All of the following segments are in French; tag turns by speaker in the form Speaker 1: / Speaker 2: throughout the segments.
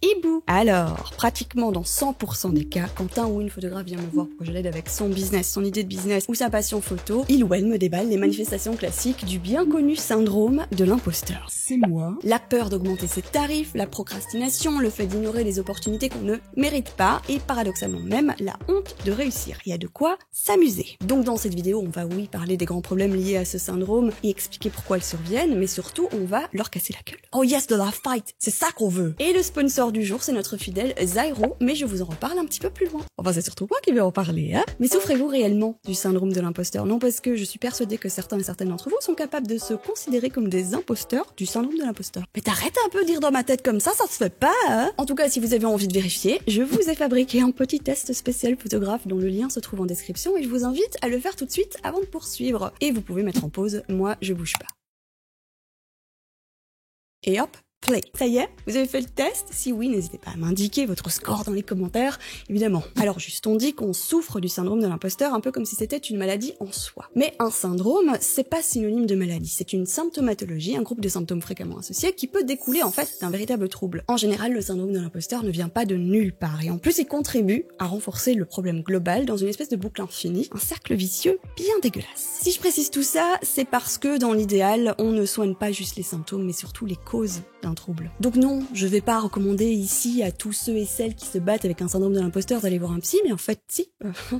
Speaker 1: et bouh. Alors, pratiquement dans 100% des cas, quand un ou une photographe vient me voir pour que je l'aide avec son business, son idée de business ou sa passion photo, il ou elle me déballe les manifestations classiques du bien connu syndrome de l'imposteur. C'est moi. La peur d'augmenter ses tarifs, la procrastination, le fait d'ignorer les opportunités qu'on ne mérite pas et paradoxalement même la honte de réussir. Il y a de quoi s'amuser. Donc dans cette vidéo, on va oui parler des grands problèmes liés à ce syndrome et expliquer pourquoi ils surviennent, mais surtout on va leur casser la gueule. Oh yes, de la fight, c'est ça qu'on veut. Et le sponsor du jour, c'est notre fidèle Zyro, mais je vous en reparle un petit peu plus loin. Enfin, c'est surtout moi qui vais en parler, hein. Mais souffrez-vous réellement du syndrome de l'imposteur? Non, parce que je suis persuadée que certains et certaines d'entre vous sont capables de se considérer comme des imposteurs du syndrome de l'imposteur. Mais t'arrêtes un peu de dire dans ma tête comme ça se fait pas, hein. En tout cas, si vous avez envie de vérifier, je vous ai fabriqué un petit test spécial photographe dont le lien se trouve en description et je vous invite à le faire tout de suite avant de poursuivre. Et vous pouvez mettre en pause, moi je bouge pas. Et hop, play. Ça y est, vous avez fait le test? Si oui, n'hésitez pas à m'indiquer votre score dans les commentaires, évidemment. Alors juste, on dit qu'on souffre du syndrome de l'imposteur un peu comme si c'était une maladie en soi. Mais un syndrome, c'est pas synonyme de maladie, c'est une symptomatologie, un groupe de symptômes fréquemment associés qui peut découler en fait d'un véritable trouble. En général, le syndrome de l'imposteur ne vient pas de nulle part et en plus il contribue à renforcer le problème global dans une espèce de boucle infinie, un cercle vicieux bien dégueulasse. Si je précise tout ça, c'est parce que dans l'idéal, on ne soigne pas juste les symptômes mais surtout les causes d'un trouble. Donc non, je vais pas recommander ici à tous ceux et celles qui se battent avec un syndrome de l'imposteur d'aller voir un psy, mais en fait si,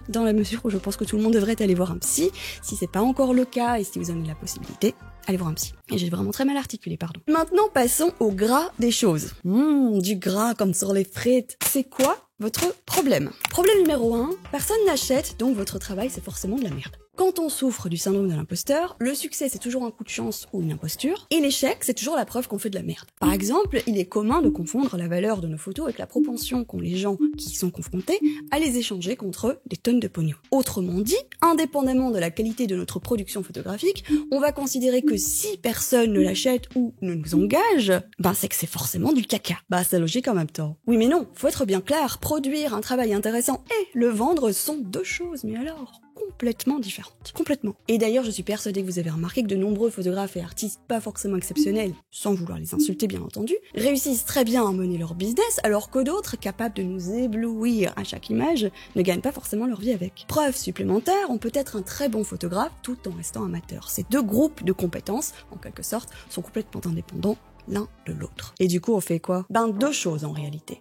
Speaker 1: dans la mesure où je pense que tout le monde devrait aller voir un psy, si c'est pas encore le cas et si vous en avez la possibilité, allez voir un psy. Et j'ai vraiment très mal articulé, pardon. Maintenant passons au gras des choses. Du gras comme sur les frites. C'est quoi votre problème? Problème numéro 1, personne n'achète, donc votre travail c'est forcément de la merde. Quand on souffre du syndrome de l'imposteur, le succès c'est toujours un coup de chance ou une imposture, et l'échec c'est toujours la preuve qu'on fait de la merde. Par exemple, il est commun de confondre la valeur de nos photos avec la propension qu'ont les gens qui y sont confrontés à les échanger contre des tonnes de pognon. Autrement dit, indépendamment de la qualité de notre production photographique, on va considérer que si personne ne l'achète ou ne nous engage, ben c'est que c'est forcément du caca. Bah c'est logique en même temps. Oui mais non, faut être bien clair, produire un travail intéressant et le vendre sont deux choses, mais alors complètement différentes. Complètement. Et d'ailleurs, je suis persuadée que vous avez remarqué que de nombreux photographes et artistes pas forcément exceptionnels, sans vouloir les insulter bien entendu, réussissent très bien à mener leur business, alors que d'autres, capables de nous éblouir à chaque image, ne gagnent pas forcément leur vie avec. Preuve supplémentaire, on peut être un très bon photographe tout en restant amateur. Ces deux groupes de compétences, en quelque sorte, sont complètement indépendants l'un de l'autre. Et du coup, on fait quoi? Ben, deux choses en réalité.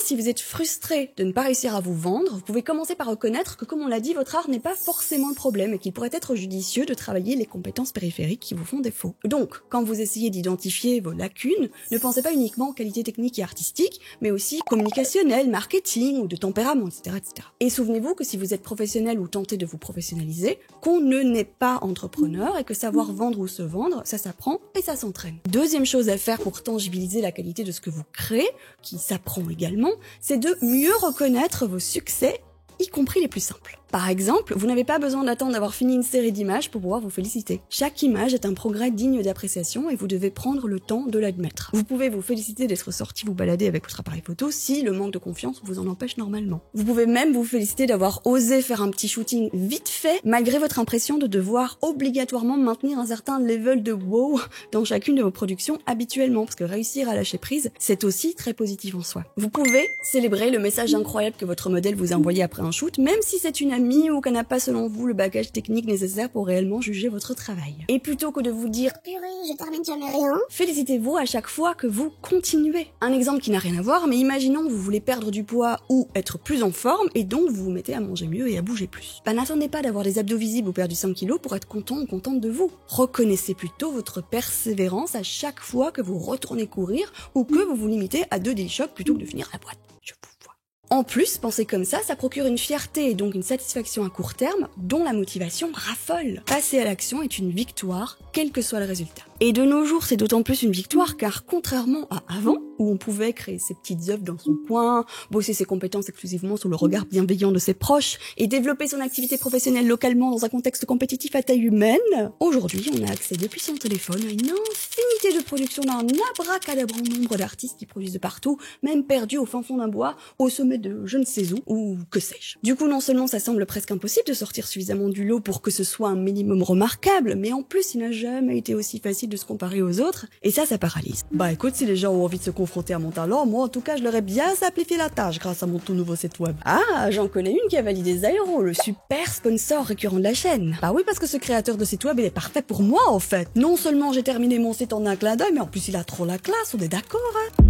Speaker 1: Si vous êtes frustré de ne pas réussir à vous vendre, vous pouvez commencer par reconnaître que, comme on l'a dit, votre art n'est pas forcément le problème et qu'il pourrait être judicieux de travailler les compétences périphériques qui vous font défaut. Donc, quand vous essayez d'identifier vos lacunes, ne pensez pas uniquement aux qualités techniques et artistiques, mais aussi communicationnelles, marketing ou de tempérament, etc., etc. Et souvenez-vous que si vous êtes professionnel ou tentez de vous professionnaliser, qu'on ne naît pas entrepreneur et que savoir vendre ou se vendre, ça s'apprend et ça s'entraîne. Deuxième chose à faire pour tangibiliser la qualité de ce que vous créez, qui s'apprend également, c'est de mieux reconnaître vos succès, y compris les plus simples. Par exemple, vous n'avez pas besoin d'attendre d'avoir fini une série d'images pour pouvoir vous féliciter. Chaque image est un progrès digne d'appréciation et vous devez prendre le temps de l'admettre. Vous pouvez vous féliciter d'être sorti vous balader avec votre appareil photo si le manque de confiance vous en empêche normalement. Vous pouvez même vous féliciter d'avoir osé faire un petit shooting vite fait malgré votre impression de devoir obligatoirement maintenir un certain level de wow dans chacune de vos productions habituellement, parce que réussir à lâcher prise, c'est aussi très positif en soi. Vous pouvez célébrer le message incroyable que votre modèle vous a envoyé après un shoot, même si c'est une amie ou qu'elle n'a pas selon vous le bagage technique nécessaire pour réellement juger votre travail. Et plutôt que de vous dire « purée, je termine jamais rien », félicitez-vous à chaque fois que vous continuez. Un exemple qui n'a rien à voir, mais imaginons que vous voulez perdre du poids ou être plus en forme et donc vous vous mettez à manger mieux et à bouger plus. Bah n'attendez pas d'avoir des abdos visibles ou perdre 5 kilos pour être content ou contente de vous. Reconnaissez plutôt votre persévérance à chaque fois que vous retournez courir ou que vous vous limitez à 2 daily shocks plutôt que de finir la boîte. Je vous vois. En plus, penser comme ça procure une fierté et donc une satisfaction à court terme dont la motivation raffole. Passer à l'action est une victoire, quel que soit le résultat. Et de nos jours, c'est d'autant plus une victoire car contrairement à avant, où on pouvait créer ses petites œuvres dans son coin, bosser ses compétences exclusivement sous le regard bienveillant de ses proches et développer son activité professionnelle localement dans un contexte compétitif à taille humaine, aujourd'hui, on a accès depuis son téléphone à une infinité de productions d'un abracadabrant nombre d'artistes qui produisent de partout, même perdus au fin fond d'un bois, au sommet de je ne sais où, ou que sais-je. Du coup, non seulement ça semble presque impossible de sortir suffisamment du lot pour que ce soit un minimum remarquable, mais en plus, il n'a jamais été aussi facile de se comparer aux autres, et ça paralyse. Bah écoute, si les gens ont envie de se confronter à mon talent, moi en tout cas je leur ai bien simplifié la tâche grâce à mon tout nouveau site web. Ah, j'en connais une qui a validé Zairo, le super sponsor récurrent de la chaîne. Bah oui, parce que ce créateur de site web il est parfait pour moi en fait. Non seulement j'ai terminé mon site en un clin d'œil, mais en plus il a trop la classe, on est d'accord hein.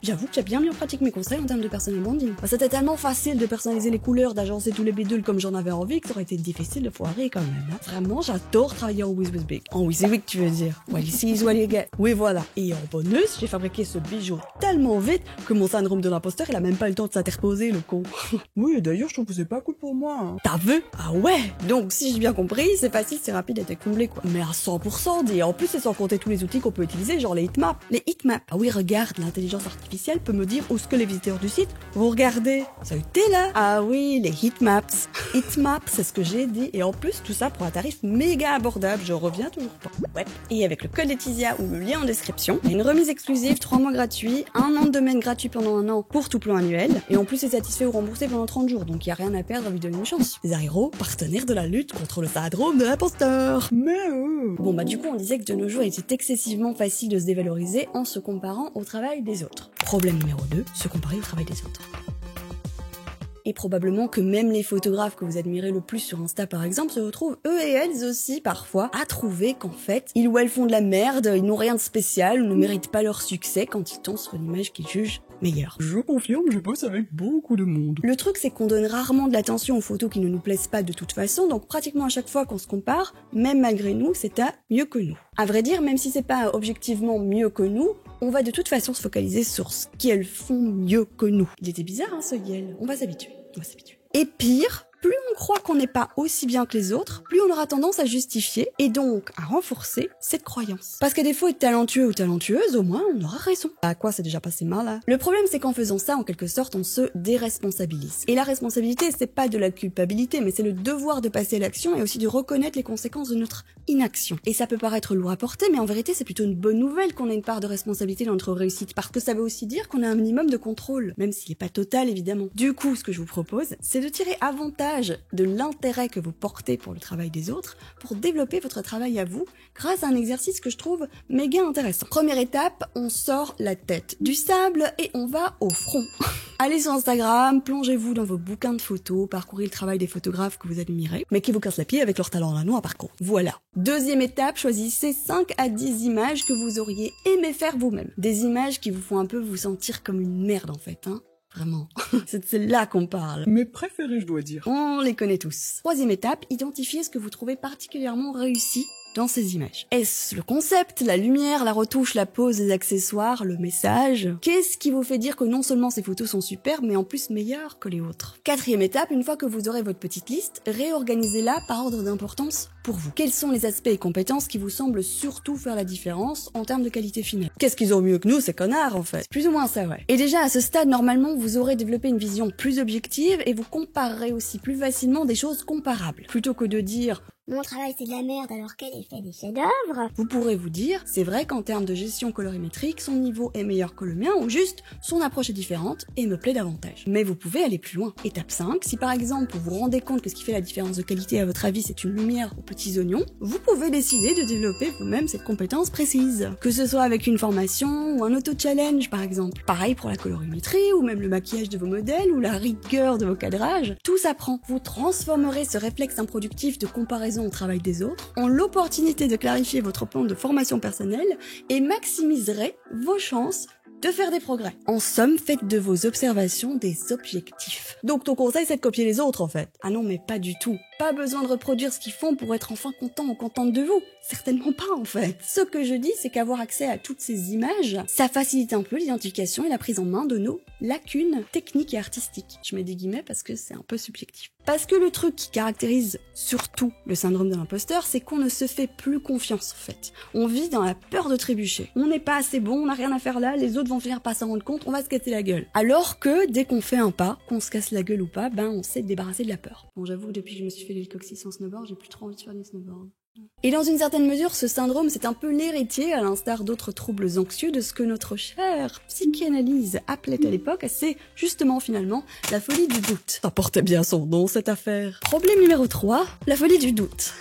Speaker 1: J'avoue que j'ai bien mis en pratique mes conseils en termes de personnel branding. Bah, c'était tellement facile de personnaliser les couleurs, d'agencer tous les bidules comme j'en avais envie que ça aurait été difficile de foirer quand même. Hein. Vraiment, j'adore travailler en WYSIWYG. En WYSIWYG, tu veux dire. Well, ici, is what you get. Oui, voilà. Et en bonus, j'ai fabriqué ce bijou tellement vite que mon syndrome de l'imposteur, il a même pas eu le temps de s'interposer, le con.
Speaker 2: Oui, d'ailleurs, je trouve que c'est pas cool pour moi. Hein.
Speaker 1: T'as vu? Ah ouais. Donc, si j'ai bien compris, c'est facile, c'est rapide et t'es comblé, quoi. Mais à 100%, et en plus, c'est sans compter tous les outils qu'on peut utiliser, genre les heatmaps. Les heatmaps. Ah oui, regarde, l'intelligence artificielle peut me dire où ce que les visiteurs du site vont regarder. Ça a été là. Ah oui, les heatmaps. Heatmaps, c'est ce que j'ai dit. Et en plus, tout ça pour un tarif méga abordable. Je reviens toujours pas. Ouais. Et avec le code Laetitia ou le lien en description, il y a une remise exclusive, 3 mois gratuits, un nom de domaine gratuit pendant 1 an pour tout plan annuel. Et en plus, c'est satisfait ou remboursé pendant 30 jours. Donc, il n'y a rien à perdre à lui donner une chance. Zairo, partenaire de la lutte contre le syndrome de l'imposteur.
Speaker 2: Mais
Speaker 1: Bon, bah, du coup, on disait que de nos jours, il était excessivement facile de se dévaloriser en se comparant au travail des autres. Problème numéro 2, se comparer au travail des autres. Et probablement que même les photographes que vous admirez le plus sur Insta par exemple se retrouvent eux et elles aussi parfois à trouver qu'en fait ils ou elles font de la merde, ils n'ont rien de spécial ou ne méritent pas leur succès quand ils tombent sur une image qu'ils jugent meilleure.
Speaker 2: je confirme, je bosse avec beaucoup de monde.
Speaker 1: Le truc c'est qu'on donne rarement de l'attention aux photos qui ne nous plaisent pas de toute façon, donc pratiquement à chaque fois qu'on se compare, même malgré nous, c'est à mieux que nous. À vrai dire, même si c'est pas objectivement mieux que nous, on va de toute façon se focaliser sur ce qu'elles font mieux que nous. Il était bizarre hein ce Yel, on va s'habituer. Et pire, plus on croit qu'on n'est pas aussi bien que les autres, plus on aura tendance à justifier et donc à renforcer cette croyance. Parce qu'à défaut d'être talentueux ou talentueuse, au moins on aura raison. À quoi c'est déjà passé mal là? Le problème c'est qu'en faisant ça, en quelque sorte, on se déresponsabilise. Et la responsabilité, c'est pas de la culpabilité, mais c'est le devoir de passer à l'action et aussi de reconnaître les conséquences de notre inaction. Et ça peut paraître lourd à porter, mais en vérité c'est plutôt une bonne nouvelle qu'on ait une part de responsabilité dans notre réussite, parce que ça veut aussi dire qu'on a un minimum de contrôle, même s'il n'est pas total évidemment. Du coup, ce que je vous propose, c'est de tirer avantage de l'intérêt que vous portez pour le travail des autres pour développer votre travail à vous grâce à un exercice que je trouve méga intéressant. Première étape, on sort la tête du sable et on va au front. Allez sur Instagram, plongez-vous dans vos bouquins de photos, parcourez le travail des photographes que vous admirez, mais qui vous cassent la pied avec leur talent à la noix par contre. Voilà. Deuxième étape, choisissez 5 à 10 images que vous auriez aimé faire vous-même. Des images qui vous font un peu vous sentir comme une merde en fait, hein. Vraiment. C'est là qu'on parle.
Speaker 2: Mes préférés, je dois dire.
Speaker 1: On les connaît tous. Troisième étape, identifiez ce que vous trouvez particulièrement réussi dans ces images. Est-ce le concept, la lumière, la retouche, la pose, les accessoires, le message? Qu'est-ce qui vous fait dire que non seulement ces photos sont superbes, mais en plus meilleures que les autres? Quatrième étape, une fois que vous aurez votre petite liste, réorganisez-la par ordre d'importance pour vous. Quels sont les aspects et compétences qui vous semblent surtout faire la différence en termes de qualité finale? Qu'est-ce qu'ils ont mieux que nous, ces connards, en fait? C'est plus ou moins ça, ouais. Et déjà, à ce stade, normalement, vous aurez développé une vision plus objective et vous comparerez aussi plus facilement des choses comparables. Plutôt que de dire
Speaker 3: mon travail c'est de la merde alors qu'elle fait des chefs-d'œuvre.
Speaker 1: Vous pourrez vous dire, c'est vrai qu'en termes de gestion colorimétrique, son niveau est meilleur que le mien, ou juste, son approche est différente et me plaît davantage. Mais vous pouvez aller plus loin. Étape 5, si par exemple vous vous rendez compte que ce qui fait la différence de qualité à votre avis c'est une lumière aux petits oignons, vous pouvez décider de développer vous-même cette compétence précise. Que ce soit avec une formation ou un auto-challenge par exemple. Pareil pour la colorimétrie, ou même le maquillage de vos modèles, ou la rigueur de vos cadrages. Tout s'apprend. Vous transformerez ce réflexe improductif de comparaison au travail des autres en l'opportunité de clarifier votre plan de formation personnelle et maximiserez vos chances de faire des progrès. En somme, faites de vos observations des objectifs. Donc ton conseil c'est de copier les autres en fait. Ah non mais pas du tout. Pas besoin de reproduire ce qu'ils font pour être enfin content ou contente de vous. Certainement pas en fait. Ce que je dis c'est qu'avoir accès à toutes ces images, ça facilite un peu l'identification et la prise en main de nos lacunes techniques et artistiques. Je mets des guillemets parce que c'est un peu subjectif. Parce que le truc qui caractérise surtout le syndrome de l'imposteur, c'est qu'on ne se fait plus confiance en fait. On vit dans la peur de trébucher. On n'est pas assez bon, on n'a rien à faire là, les autres vont finir par s'en rendre compte, on va se casser la gueule. Alors que dès qu'on fait un pas, qu'on se casse la gueule ou pas, ben on sait se débarrasser de la peur. Bon j'avoue depuis que je me suis suis fait les coccyx en snowboard, j'ai plus trop envie de faire du snowboard. Et dans une certaine mesure, ce syndrome, c'est un peu l'héritier, à l'instar d'autres troubles anxieux, de ce que notre chère psychanalyse appelait à l'époque, c'est justement finalement la folie du doute. Ça portait bien son nom, cette affaire. Problème numéro 3, la folie du doute.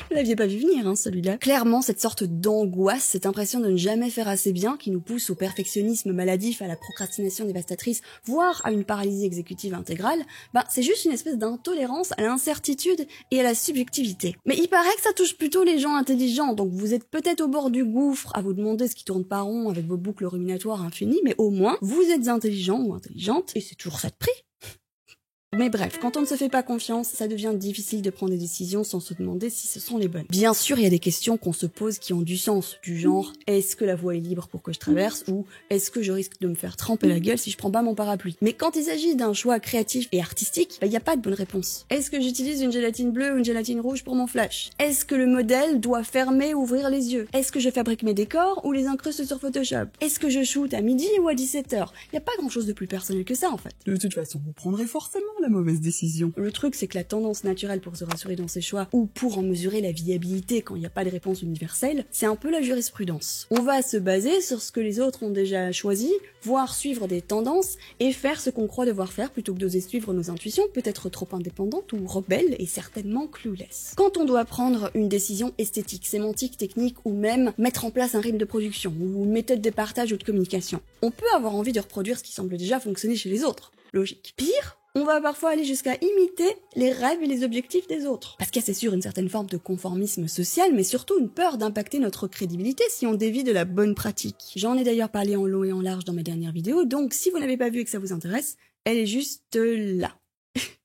Speaker 1: Vous l'aviez pas vu venir, hein, celui-là. Clairement, cette sorte d'angoisse, cette impression de ne jamais faire assez bien, qui nous pousse au perfectionnisme maladif, à la procrastination dévastatrice, voire à une paralysie exécutive intégrale, c'est juste une espèce d'intolérance à l'incertitude et à la subjectivité. Mais il paraît que ça touche plutôt les gens intelligents, donc vous êtes peut-être au bord du gouffre à vous demander ce qui tourne pas rond avec vos boucles ruminatoires infinies, mais au moins, vous êtes intelligent ou intelligente, et c'est toujours ça de prix. Mais bref, quand on ne se fait pas confiance, ça devient difficile de prendre des décisions sans se demander si ce sont les bonnes. Bien sûr, il y a des questions qu'on se pose qui ont du sens, du genre « est-ce que la voie est libre pour que je traverse ?» ou « est-ce que je risque de me faire tremper la gueule si je prends pas mon parapluie ?» Mais quand il s'agit d'un choix créatif et artistique, il n'y a pas de bonne réponse. Est-ce que j'utilise une gélatine bleue ou une gélatine rouge pour mon flash? Est-ce que le modèle doit fermer ou ouvrir les yeux? Est-ce que je fabrique mes décors ou les incruste sur Photoshop? Est-ce que je shoot à midi ou à 17h? Il n'y a pas grand-chose de plus personnel que ça, en fait.
Speaker 2: De toute façon, vous prendrez forcément la mauvaise décision.
Speaker 1: Le truc, c'est que la tendance naturelle pour se rassurer dans ses choix, ou pour en mesurer la viabilité quand il n'y a pas de réponse universelle, c'est un peu la jurisprudence. On va se baser sur ce que les autres ont déjà choisi, voire suivre des tendances, et faire ce qu'on croit devoir faire plutôt que d'oser suivre nos intuitions, peut-être trop indépendantes ou rebelles, et certainement clueless. Quand on doit prendre une décision esthétique, sémantique, technique, ou même mettre en place un rythme de production, ou une méthode de partage ou de communication, on peut avoir envie de reproduire ce qui semble déjà fonctionner chez les autres. Logique. Pire, on va parfois aller jusqu'à imiter les rêves et les objectifs des autres. Parce qu'il y a c'est sûr une certaine forme de conformisme social, mais surtout une peur d'impacter notre crédibilité si on dévie de la bonne pratique. J'en ai d'ailleurs parlé en long et en large dans ma dernière vidéo, donc si vous n'avez pas vu et que ça vous intéresse, elle est juste là.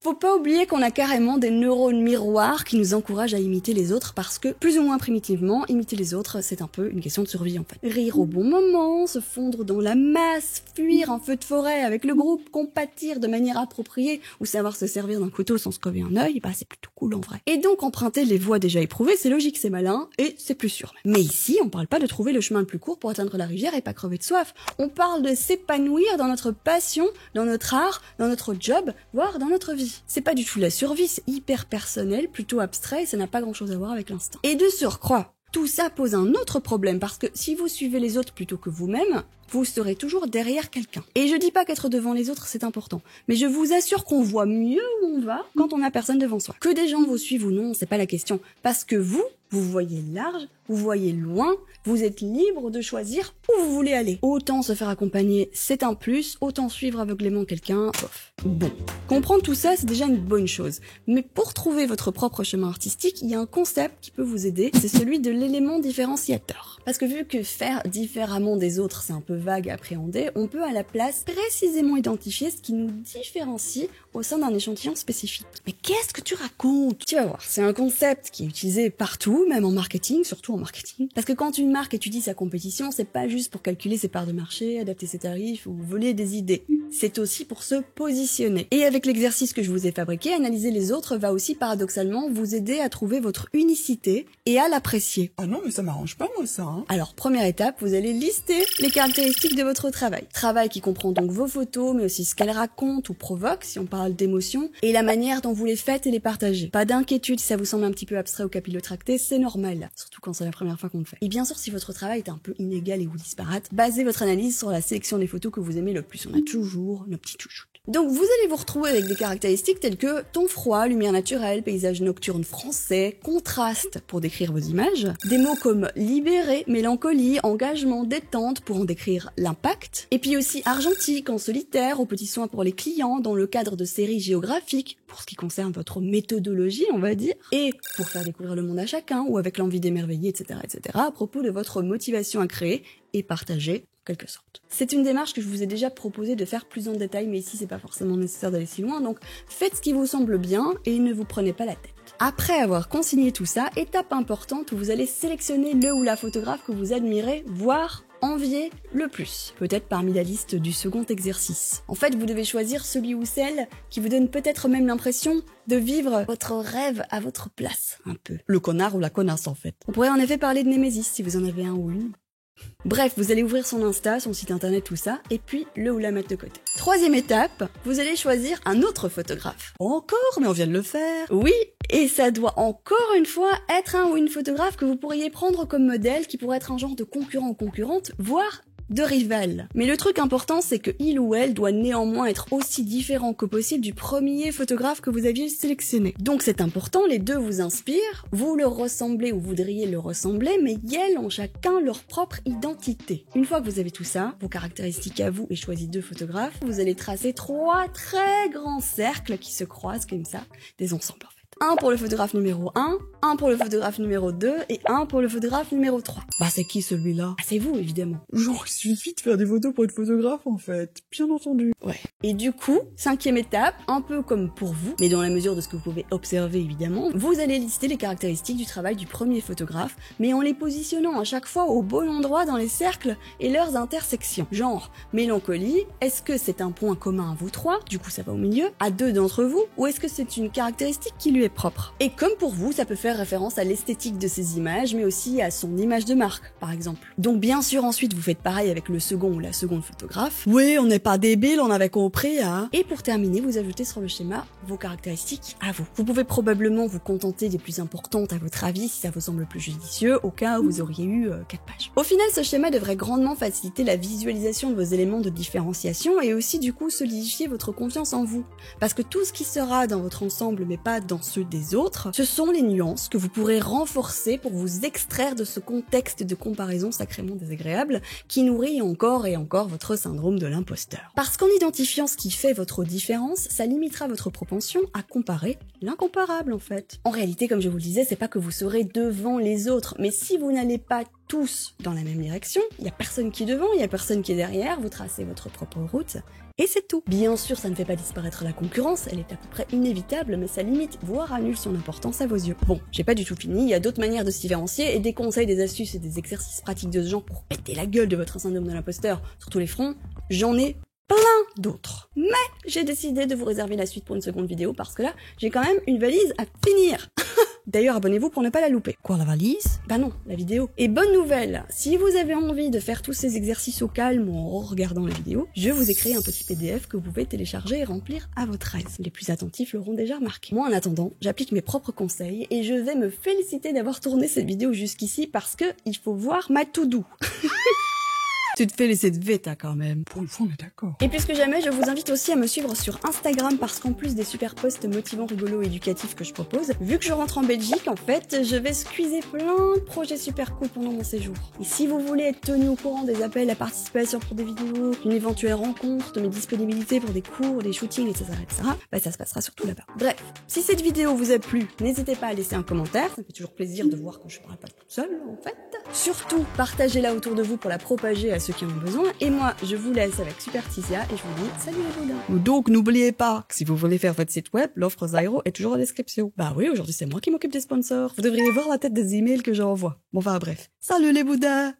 Speaker 1: Faut pas oublier qu'on a carrément des neurones miroirs qui nous encouragent à imiter les autres parce que, plus ou moins primitivement, imiter les autres, c'est un peu une question de survie en fait. Rire au bon moment, se fondre dans la masse, fuir un feu de forêt avec le groupe, compatir de manière appropriée ou savoir se servir d'un couteau sans se crever un œil, c'est plutôt cool en vrai. Et donc emprunter les voies déjà éprouvées, c'est logique, c'est malin et c'est plus sûr. Mais ici, on parle pas de trouver le chemin le plus court pour atteindre la rivière et pas crever de soif. On parle de s'épanouir dans notre passion, dans notre art, dans notre job, voire dans notre vie. C'est pas du tout la survie, c'est hyper personnel, plutôt abstrait, et ça n'a pas grand chose à voir avec l'instinct. Et de surcroît, tout ça pose un autre problème, parce que si vous suivez les autres plutôt que vous-même, vous serez toujours derrière quelqu'un. Et je dis pas qu'être devant les autres c'est important, mais je vous assure qu'on voit mieux où on va quand on a personne devant soi. Que des gens vous suivent ou non, c'est pas la question, parce que vous voyez large, vous voyez loin, vous êtes libre de choisir où vous voulez aller. Autant se faire accompagner, c'est un plus, autant suivre aveuglément quelqu'un, bof. Bon, comprendre tout ça, c'est déjà une bonne chose. Mais pour trouver votre propre chemin artistique, il y a un concept qui peut vous aider, c'est celui de l'élément différenciateur. Parce que vu que faire différemment des autres, c'est un peu vague à appréhender, on peut à la place précisément identifier ce qui nous différencie au sein d'un échantillon spécifique. Mais qu'est-ce que tu racontes? Tu vas voir, c'est un concept qui est utilisé partout, même en marketing, surtout en marketing. Parce que quand une marque étudie sa compétition, c'est pas juste pour calculer ses parts de marché, adapter ses tarifs ou voler des idées. C'est aussi pour se positionner. Et avec l'exercice que je vous ai fabriqué, analyser les autres va aussi paradoxalement vous aider à trouver votre unicité et à l'apprécier.
Speaker 2: Ah non, mais ça m'arrange pas moi ça, hein.
Speaker 1: Alors, première étape, vous allez lister les caractéristiques de votre travail. Travail qui comprend donc vos photos, mais aussi ce qu'elles racontent ou provoquent, si on parle d'émotions, et la manière dont vous les faites et les partagez. Pas d'inquiétude si ça vous semble un petit peu abstrait ou capillotracté, c'est normal, surtout quand c'est la première fois qu'on le fait. Et bien sûr, si votre travail est un peu inégal et ou disparate, basez votre analyse sur la sélection des photos que vous aimez le plus. On a toujours nos petits chouchoutes. Donc vous allez vous retrouver avec des caractéristiques telles que ton froid, lumière naturelle, paysage nocturne français, contraste pour décrire vos images, des mots comme libéré, mélancolie, engagement, détente pour en décrire l'impact, et puis aussi argentique, en solitaire, aux petits soins pour les clients, dans le cadre de séries géographiques, pour ce qui concerne votre méthodologie, on va dire, et pour faire découvrir le monde à chacun, ou avec l'envie d'émerveiller, etc., à propos de votre motivation à créer et partager, en quelque sorte. C'est une démarche que je vous ai déjà proposé de faire plus en détail, mais ici c'est pas forcément nécessaire d'aller si loin, donc faites ce qui vous semble bien et ne vous prenez pas la tête. Après avoir consigné tout ça, étape importante où vous allez sélectionner le ou la photographe que vous admirez, voire envier le plus, peut-être parmi la liste du second exercice. En fait, vous devez choisir celui ou celle qui vous donne peut-être même l'impression de vivre votre rêve à votre place, un peu. Le connard ou la connasse en fait. On pourrait en effet parler de Némésis si vous en avez un ou une. Bref, vous allez ouvrir son Insta, son site internet, tout ça, et puis le ou la mettre de côté. Troisième étape, vous allez choisir un autre photographe.
Speaker 2: Encore, mais on vient de le faire.
Speaker 1: Oui, et ça doit encore une fois être un ou une photographe que vous pourriez prendre comme modèle, qui pourrait être un genre de concurrent ou concurrente, voire de rival. Mais le truc important, c'est que il ou elle doit néanmoins être aussi différent que possible du premier photographe que vous aviez sélectionné. Donc c'est important, les deux vous inspirent, vous leur ressemblez ou voudriez leur ressembler, mais elles ont chacun leur propre identité. Une fois que vous avez tout ça, vos caractéristiques à vous et choisi deux photographes, vous allez tracer 3 très grands cercles qui se croisent comme ça, des ensembles en fait. Un pour le photographe numéro 1, un pour le photographe numéro 2 et un pour le photographe numéro 3.
Speaker 2: Bah c'est qui celui-là?
Speaker 1: Ah, c'est vous évidemment.
Speaker 2: Genre il suffit de faire des photos pour être photographe en fait, bien entendu.
Speaker 1: Ouais. Et du coup, 5e étape, un peu comme pour vous, mais dans la mesure de ce que vous pouvez observer évidemment, vous allez lister les caractéristiques du travail du premier photographe, mais en les positionnant à chaque fois au bon endroit dans les cercles et leurs intersections. Genre, mélancolie, est-ce que c'est un point commun à vous trois, du coup ça va au milieu, à 2 d'entre vous, ou est-ce que c'est une caractéristique qui lui est propre? Et comme pour vous, ça peut faire référence à l'esthétique de ces images, mais aussi à son image de marque, par exemple. Donc bien sûr, ensuite, vous faites pareil avec le second ou la seconde photographe.
Speaker 2: Oui, on n'est pas débiles, on avait compris, hein.
Speaker 1: Et pour terminer, vous ajoutez sur le schéma vos caractéristiques à vous. Vous pouvez probablement vous contenter des plus importantes à votre avis, si ça vous semble plus judicieux, au cas où vous auriez eu 4 pages. Au final, ce schéma devrait grandement faciliter la visualisation de vos éléments de différenciation et aussi du coup solidifier votre confiance en vous. Parce que tout ce qui sera dans votre ensemble, mais pas dans ceux des autres, ce sont les nuances que vous pourrez renforcer pour vous extraire de ce contexte de comparaison sacrément désagréable qui nourrit encore et encore votre syndrome de l'imposteur. Parce qu'en identifiant ce qui fait votre différence, ça limitera votre propension à comparer l'incomparable en fait. En réalité, comme je vous le disais, c'est pas que vous serez devant les autres, mais si vous n'allez pas tous dans la même direction, il y a personne qui est devant, il y a personne qui est derrière, vous tracez votre propre route, et c'est tout. Bien sûr, ça ne fait pas disparaître la concurrence, elle est à peu près inévitable, mais ça limite, voire annule son importance à vos yeux. Bon, j'ai pas du tout fini, il y a d'autres manières de se différencier, et des conseils, des astuces et des exercices pratiques de ce genre pour péter la gueule de votre syndrome de l'imposteur sur tous les fronts, j'en ai plein d'autres. Mais j'ai décidé de vous réserver la suite pour une seconde vidéo, parce que là, j'ai quand même une valise à finir. D'ailleurs, abonnez-vous pour ne pas la louper.
Speaker 2: Quoi, la valise?
Speaker 1: Bah non, la vidéo. Et bonne nouvelle, si vous avez envie de faire tous ces exercices au calme ou en regardant la vidéo, je vous ai créé un petit PDF que vous pouvez télécharger et remplir à votre aise. Les plus attentifs l'auront déjà remarqué. Moi, en attendant, j'applique mes propres conseils et je vais me féliciter d'avoir tourné cette vidéo jusqu'ici parce que il faut voir ma to-do.
Speaker 2: Tu te fais laisser de vite, quand même. Pour une fois, on est d'accord.
Speaker 1: Et plus que jamais, je vous invite aussi à me suivre sur Instagram parce qu'en plus des super posts motivants, rigolos et éducatifs que je propose, vu que je rentre en Belgique, en fait, je vais squeezer plein de projets super cool pendant mon séjour. Et si vous voulez être tenu au courant des appels à participation pour des vidéos, d'une éventuelle rencontre, de mes disponibilités pour des cours, des shootings, etc., bah ça se passera surtout là-bas. Bref, si cette vidéo vous a plu, n'hésitez pas à laisser un commentaire, ça me fait toujours plaisir de voir que je parle pas toute seule, en fait. Surtout, partagez-la autour de vous pour la propager à ceux qui en ont besoin. Et moi, je vous laisse avec Superticia et je vous dis salut les boudins.
Speaker 2: Donc, n'oubliez pas que si vous voulez faire votre site web, l'offre Zairo est toujours en description. Bah oui, aujourd'hui c'est moi qui m'occupe des sponsors. Vous devriez voir la tête des emails que j'envoie. Bon, enfin bref. Salut les boudins!